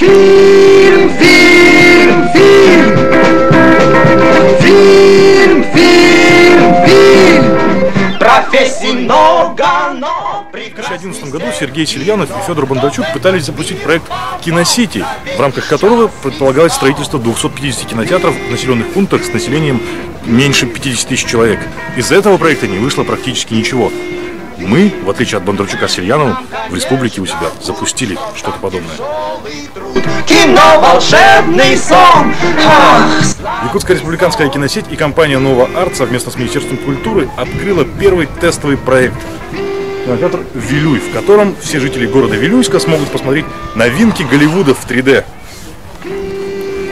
Фильм, фильм, фильм. Фильм, фильм, фильм. Профессий много, но В 2011 году Сергей Сельянов и Федор Бондарчук пытались запустить проект «Киносити», в рамках которого предполагалось строительство 250 кинотеатров в населенных пунктах с населением меньше 50 тысяч человек. Из этого проекта не вышло практически ничего. Мы, в отличие от Бондарчука с Сельяновым, в республике у себя запустили что-то подобное. Кино, волшебный сон. Якутская республиканская киносеть и компания «Нова Арт» совместно с Министерством культуры открыла первый тестовый проект. Кинотеатр «Вилюй», в котором все жители города Вилюйска смогут посмотреть новинки Голливуда в 3D.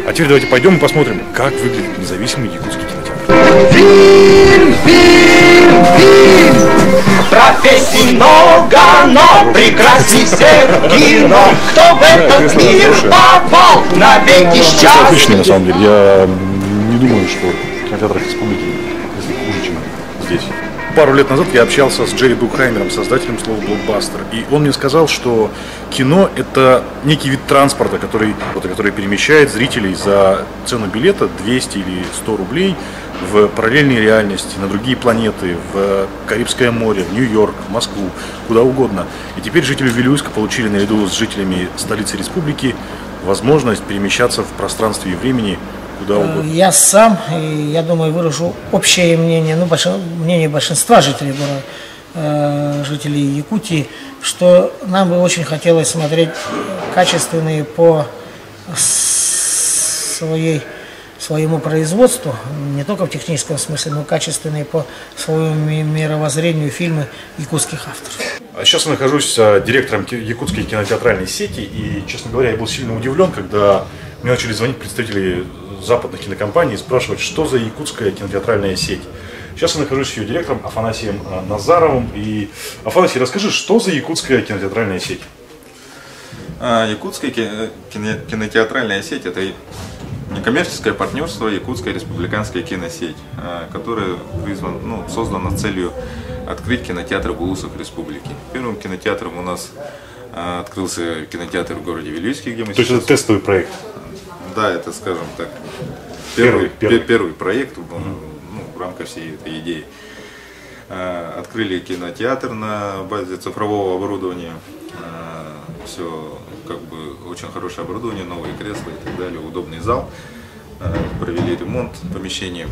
А теперь давайте пойдем и посмотрим, как выглядит независимый якутский кинотеатр. Фильм, фильм, фильм. Профессий много, но прекрасней всех кино. Кто в этот мир попал, навеки счастлив. Отлично, на самом деле. Я не думаю, что в кинотеатрах республики хуже, чем здесь. Пару лет назад я общался с Джерри Брукхаймером, создателем слова «блокбастер», и он мне сказал, что кино – это некий вид транспорта, который перемещает зрителей за цену билета 200 или 100 рублей в параллельные реальности, на другие планеты, в Карибское море, в Нью-Йорк, в Москву, куда угодно. И теперь жители Вилюйска получили наряду с жителями столицы республики возможность перемещаться в пространстве и времени куда угодно. Я сам, и я думаю, выражу общее мнение, мнение большинства жителей города, жителей Якутии, что нам бы очень хотелось смотреть качественные по своему производству, не только в техническом смысле, но качественные по своему мировоззрению фильмы якутских авторов. Сейчас я нахожусь с директором якутской кинотеатральной сети, и, честно говоря, я был сильно удивлен, когда мне начали звонить представители западных кинокомпаний и спрашивать, что за якутская кинотеатральная сеть. Сейчас я нахожусь с ее директором Афанасием Назаровым. И, Афанасий, расскажи, что за якутская кинотеатральная сеть? Якутская кинотеатральная сеть – это некоммерческое партнерство Якутская республиканская киносеть, которая создана с целью открыть кинотеатры в улусах республики. Первым кинотеатром у нас открылся кинотеатр в городе Вилюйске, где мы То есть это тестовый проект? Да, это, скажем так, первый проект в рамках всей этой идеи. Открыли кинотеатр на базе цифрового оборудования. Все как бы очень хорошее оборудование, новые кресла и так далее, удобный зал. Провели ремонт помещения.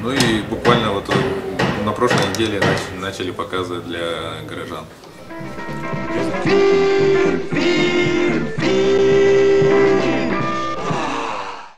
Ну и буквально вот на прошлой неделе начали показывать для горожан.